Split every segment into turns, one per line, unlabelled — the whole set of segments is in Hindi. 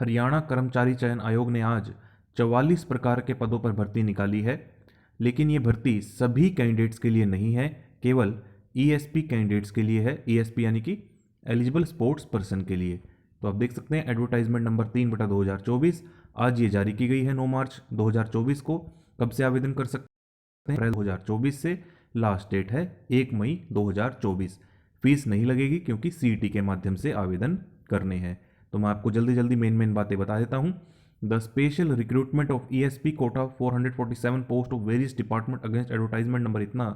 हरियाणा कर्मचारी चयन आयोग ने आज 44 प्रकार के पदों पर भर्ती निकाली है, लेकिन ये भर्ती सभी कैंडिडेट्स के लिए नहीं है, केवल ईएसपी कैंडिडेट्स के लिए है। ईएसपी यानी कि एलिजिबल स्पोर्ट्स पर्सन के लिए। तो आप देख सकते हैं एडवर्टाइजमेंट नंबर 3/2024 आज ये जारी की गई है 9 मार्च 2024 को। कब से आवेदन कर सकते हैं? अप्रैल 2024 से। लास्ट डेट है 1 मई 2024। फीस नहीं लगेगी क्योंकि सीईटी के माध्यम से आवेदन करने हैं। तो मैं आपको जल्दी जल्दी मेन बातें बता देता हूँ। The special recruitment of ESP quota 447 post of various department against advertisement number इतना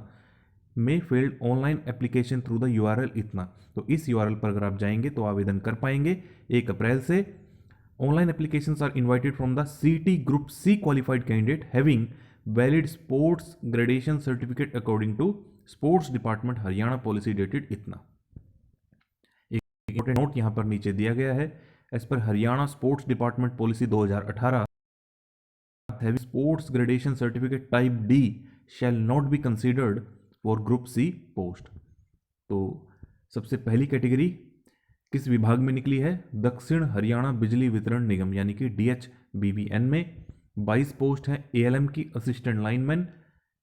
में field online application through the URL इतना। तो इस यूआरएल पर अगर आप जाएंगे तो आवेदन कर पाएंगे 1 अप्रैल से। Online applications are invited from the CT group C qualified candidate having valid sports gradation certificate according to sports department Haryana policy dated इतना। एक नोट यहां पर नीचे दिया गया है। As per Haryana sports department policy 2018 having sports gradation certificate type D shall not be considered for group C post. तो सबसे पहली कैटेगरी किस विभाग में निकली है? दक्षिण हरियाणा बिजली वितरण निगम यानी कि DHBVN में 22 पोस्ट है ALM की assistant lineman.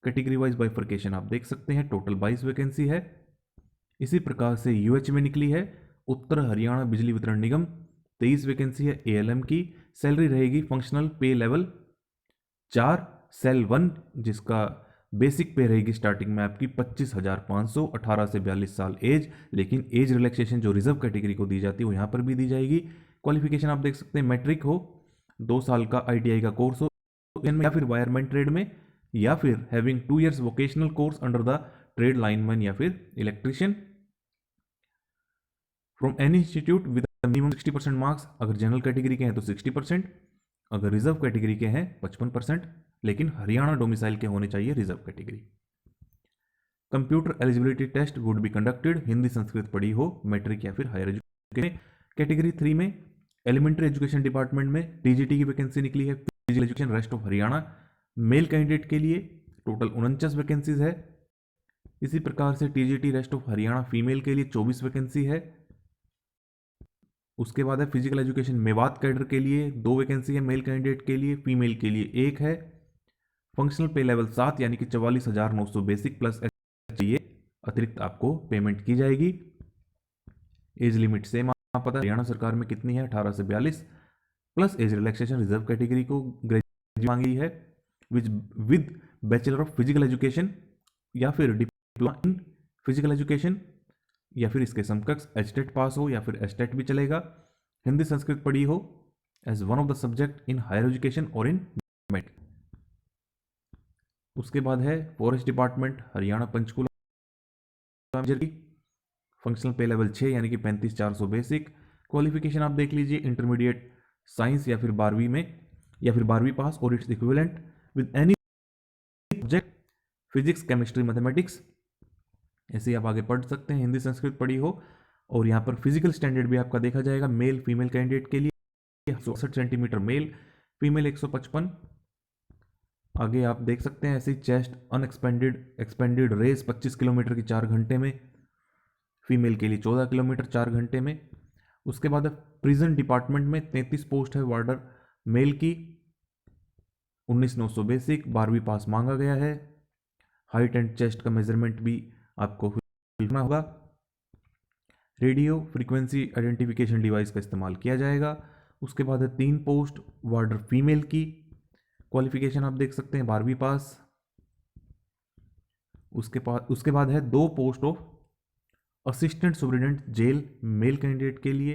Category wise bifurcation आप देख सकते हैं, टोटल 22 वैकेंसी है। इसी प्रकार से UH में निकली है उत्तर हरियाणा बिजली वितरण निगम, 23 वैकेंसी है ALM की। सैलरी रहेगी फंक्शनल पे लेवल 4 सेल 1, जिसका बेसिक पे रहेगी स्टार्टिंग में आपकी 25,500, 18 से 42 साल एज। लेकिन एज रिलैक्सेशन जो रिजर्व कैटेगरी को दी जाती है वो यहाँ पर भी दी जाएगी। क्वालिफिकेशन आप देख सकते हैं मैट्रिक हो, 2 साल का ITI का कोर्स हो या फिर वायरमैन ट्रेड में, या फिर having 2 years vocational course under the trade lineman या फिर electrician from any institute with minimum 60% marks. अगर जनरल कैटेगरी के हैं तो 60%, अगर रिजर्व कैटेगरी के हैं 55%, लेकिन हरियाणा डोमिसाइल के होने चाहिए reserve category. Computer eligibility test would be conducted, Hindi Sanskrit पढ़ी हो, मैट्रिक या फिर हायर एजुकेशन। कैटेगरी 3 में एलिमेंट्री एजुकेशन डिपार्टमेंट में TGT की वैकेंसी निकली है, physical education rest of Haryana. Mail candidate के लिए टोटल 49 वैकेंसीज है। इसी प्रकार से TGT rest of Haryana female के लिए 24 वैकेंसी है। उसके बाद है फिजिकल एजुकेशन मेवात कैडर के लिए 2 वैकेंसी है, मेल कैंडिडेट के लिए, फीमेल के लिए 1 है। फंक्शनल पे लेवल 7 यानी कि 44,900 बेसिक प्लस चाहिए, अतिरिक्त आपको पेमेंट की जाएगी। एज लिमिट सेम आप पता है हरियाणा सरकार में कितनी है, 18 से 42 plus age relaxation reserve category को ग्रेजुएट मांगी है with bachelor of physical education या फिर डिप्लोमा इन फिजिकल एजुकेशन या फिर इसके समकक्ष एचटेट पास हो या फिर एचटेट भी चलेगा। हिंदी संस्कृत पढ़ी हो as one of the subject in higher education और इन मेट। उसके बाद है फॉरेस्ट डिपार्टमेंट हरियाणा पंचकुला की फंक्शनल पे लेवल 6 यानी कि 35,400 बेसिक। क्वालिफिकेशन आप देख लीजिए इंटरमीडिएट साइंस या फिर 12वीं में या फिर 12वीं पास और its equivalent with any subject physics chemistry mathematics, ऐसे ही आप आगे पढ़ सकते हैं। हिंदी संस्कृत पढ़ी हो और यहाँ पर फिजिकल स्टैंडर्ड भी आपका देखा जाएगा मेल फीमेल कैंडिडेट के लिए 68 सेंटीमीटर मेल, फीमेल 155। आगे आप देख सकते हैं ऐसे ही चेस्ट एक्सपेंडेड रेस 25 किलोमीटर की 4 घंटे में, फीमेल के लिए 14 किलोमीटर 4 घंटे में। उसके बाद प्रिजन डिपार्टमेंट में 33 पोस्ट है वार्डर मेल की, 19,900 बेसिक, 12वीं पास मांगा गया है। हाइट एंड चेस्ट का मेजरमेंट भी आपको करना होगा। रेडियो फ्रीक्वेंसी आइडेंटिफिकेशन डिवाइस का इस्तेमाल किया जाएगा। उसके बाद है 3 पोस्ट वार्डर फीमेल की, क्वालिफिकेशन आप देख सकते हैं 12वीं पास। उसके बाद है 2 post of assistant superintendent jail male candidate के लिए,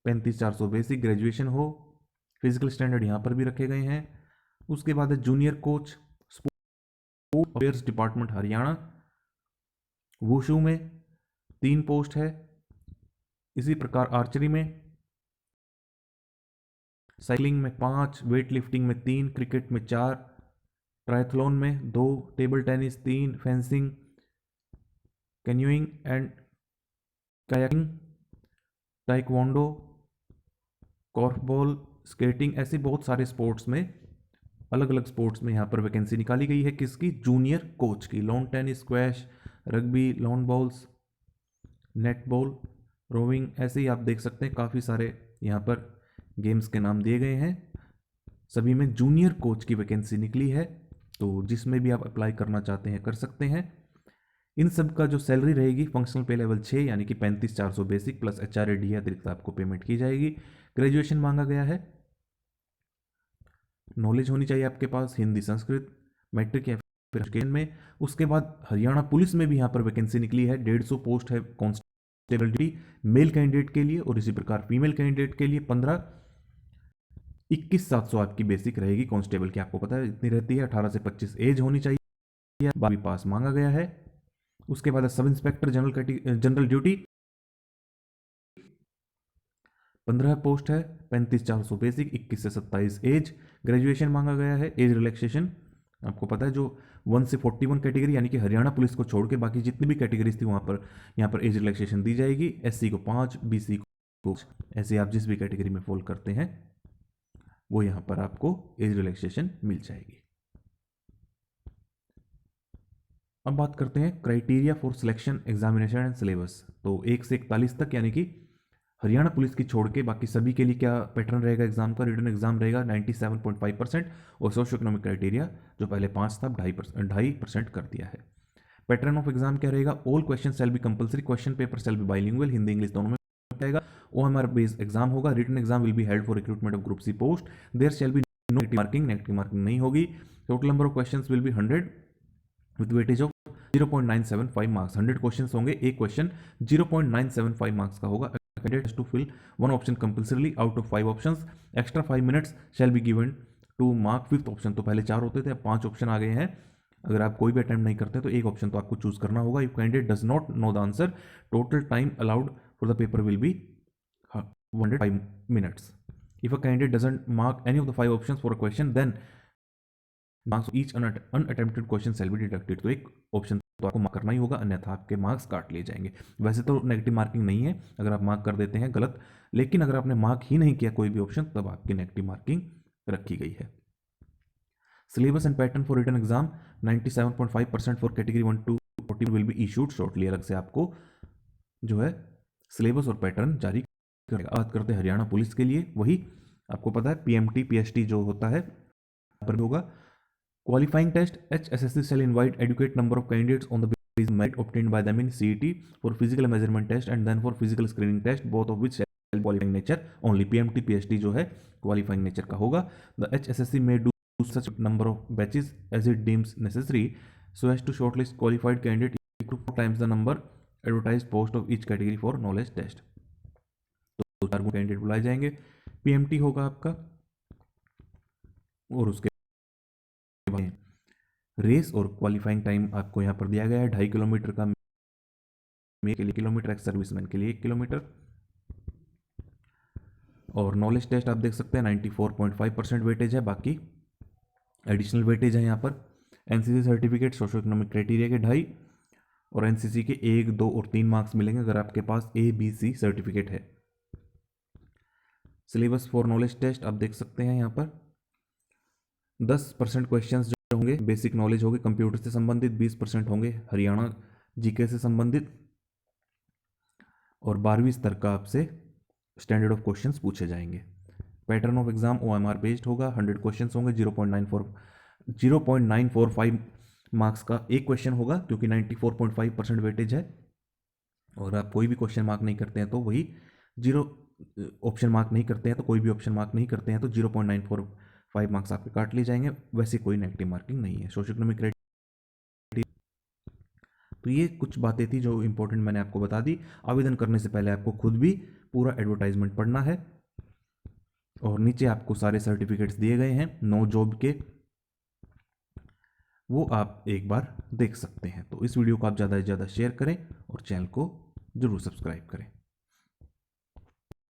35,400 बेसिक, ग्रेजुएशन हो, फिजिकल स्टैंडर्ड यहाँ पर भी रखे गए हैं। उसके बाद है junior coach sports affairs department Haryana wushu में 3 पोस्ट है। इसी प्रकार आर्चरी में, साइकिलिंग में 5, वेट लिफ्टिंग में 3, क्रिकेट में 4, ट्रायथलॉन में 2, table tennis 3, fencing, canoeing and kayaking, taekwondo, korfball, skating, ऐसे बहुत सारे स्पोर्ट्स में अलग अलग स्पोर्ट्स में यहाँ पर वैकेंसी निकाली गई है। किसकी? जूनियर कोच की। Lawn tennis, squash, rugby, lawn balls, netball, rowing, ऐसे ही आप देख सकते हैं काफ़ी सारे यहाँ पर गेम्स के नाम दिए गए हैं। सभी में जूनियर कोच की वैकेंसी निकली है, तो जिसमें भी आप अप्लाई करना चाहते हैं कर सकते हैं। इन सब का जो सैलरी रहेगी फंक्शनल पे लेवल 6 यानी कि 35,400 बेसिक प्लस HRAD अतिरिक्त आपको पेमेंट की जाएगी। ग्रेजुएशन मांगा गया है। नॉलेज होनी चाहिए आपके पास हिंदी संस्कृत मैट्रिक या फिर एजुकेशन में। उसके बाद हरियाणा पुलिस में भी यहाँ पर वैकेंसी निकली है। 150 पोस्ट है कांस्टेबल ड्यूटी मेल कैंडिडेट के लिए, और इसी प्रकार फीमेल कैंडिडेट के लिए 15। 21,700 आपकी बेसिक रहेगी कांस्टेबल की, आपको पता है इतनी रहती है। 18 से 25 एज होनी चाहिए। 12वीं पास मांगा गया है। उसके बाद sub inspector general duty 15 post है। 35,400 बेसिक, 21 से 27 एज। ग्रेजुएशन मांगा गया है। एज रिलैक्सेशन आपको पता है जो 1 से 41 कैटेगरी यानी कि हरियाणा पुलिस को छोड़ के बाकी जितनी भी कैटेगरीज थी वहाँ पर यहाँ पर एज रिलैक्सेशन दी जाएगी। SC को 5, BC को, ऐसे आप जिस भी कैटेगरी में फॉल करते हैं वो यहाँ पर आपको एज रिलैक्सेशन मिल जाएगी। अब बात करते हैं criteria for selection examination and syllabus. तो 1 से 41 तक यानी कि हरियाणा पुलिस की छोड़ के बाकी सभी के लिए क्या पैटर्न रहेगा एग्जाम का। रिटन एग्जाम रहेगा 97.5% और सोशो इकोनॉमिक क्राइटेरिया जो पहले 5 था 2.5% कर दिया है। पैटर्न ऑफ एग्जाम क्या रहेगा। All question shall be compulsory, question paper shall be bilingual, Hindi English दोनों में रहेगा। OMR बेस्ड एग्जाम होगा। Written exam will be held for recruitment of group C post. There shall be no negative marking नहीं होगी। Total number of questions will be 100 with weightage of 0.975 marks. 100 questions होंगे, एक क्वेश्चन 0.975 मार्क्स का होगा। Candidate has to fill one option compulsorily out of 5 options. Extra 5 minutes shall be given to mark fifth option। तो पहले 4 होते थे, अब 5 ऑप्शन आ गए हैं। अगर आप कोई भी अटेम्प्ट नहीं करते तो एक ऑप्शन तो आपको चूज करना होगा। If candidate does not know the answer, total time allowed for the paper will be 105 minutes. If a candidate doesn't mark any of the 5 options for a question, then marks each unattempted question shall be deducted। तो एक ऑप्शन तो आपको मार्क करना ही होगा, अन्यथा आपके मार्क्स काट लिए जाएंगे। वैसे तो नेगेटिव मार्किंग नहीं है अगर आप मार्क कर देते हैं गलत, लेकिन अगर आपने मार्क ही नहीं किया कोई भी ऑप्शन तब आपकी नेगेटिव मार्किंग रखी गई है। Syllabus and pattern for written exam 97.5% for category 1 to 14 will be issued shortly. अलग से आपको जो है सिलेबस और पैटर्न जारी करेगा। बात करते हैं हरियाणा पुलिस के लिए, वही आपको पता है PMT PST जो होता है पर भी होगा। Qualifying test, HSSC shall invite adequate number of candidates on the basis of merit obtained by them in CET for physical measurement test and then for physical screening test, both of which shall qualifying nature only। PMT PST जो है qualifying nature का होगा। The HSSC may do such number of batches as it deems necessary so as to shortlist qualified candidate equal to 4 times the number advertised post of each category for knowledge test। तो 4 कैंडिडेट बुलाए जाएंगे। PMT होगा आपका, और उसके रेस और क्वालिफाइंग टाइम आपको यहाँ पर दिया गया है। 2.5 किलोमीटर का मेल के लिए किलोमीटर, एक्स सर्विसमैन के लिए 1 किलोमीटर। और नॉलेज टेस्ट आप देख सकते हैं 94.5% वेटेज है, बाकी एडिशनल वेटेज है यहाँ पर। NCC certificate socio economic criteria के 2.5 और NCC के 1, 2 और 3 मार्क्स मिलेंगे अगर आपके पास ABC सर्टिफिकेट है। सिलेबस फॉर नॉलेज टेस्ट आप देख सकते हैं यहाँ पर 10% क्वेश्चंस जो होंगे बेसिक नॉलेज होंगे कंप्यूटर से संबंधित, 20% होंगे हरियाणा जीके से संबंधित, और 12वीं स्तर का आपसे स्टैंडर्ड ऑफ क्वेश्चंस पूछे जाएंगे। Pattern of exam OMR based होगा। 100 क्वेश्चंस होंगे। 0.945 मार्क्स का एक क्वेश्चन होगा क्योंकि 94.5% वेटेज है। और आप कोई भी क्वेश्चन मार्क नहीं करते हैं तो वही ऑप्शन मार्क नहीं करते हैं तो कोई भी ऑप्शन मार्क नहीं करते हैं तो 0.945 मार्क्स आपके काट लिए जाएंगे। वैसे कोई नेगेटिव मार्किंग नहीं है। सोशो इकोनॉमिक क्राइटेरिया, तो ये कुछ बातें थी जो इंपॉर्टेंट मैंने आपको बता दी। आवेदन करने से पहले आपको खुद भी पूरा एडवर्टाइजमेंट पढ़ना है, और नीचे आपको सारे सर्टिफिकेट्स दिए गए हैं नो जॉब के, वो आप एक बार देख सकते हैं। तो इस वीडियो को आप ज़्यादा से ज़्यादा शेयर करें और चैनल को जरूर सब्सक्राइब करें।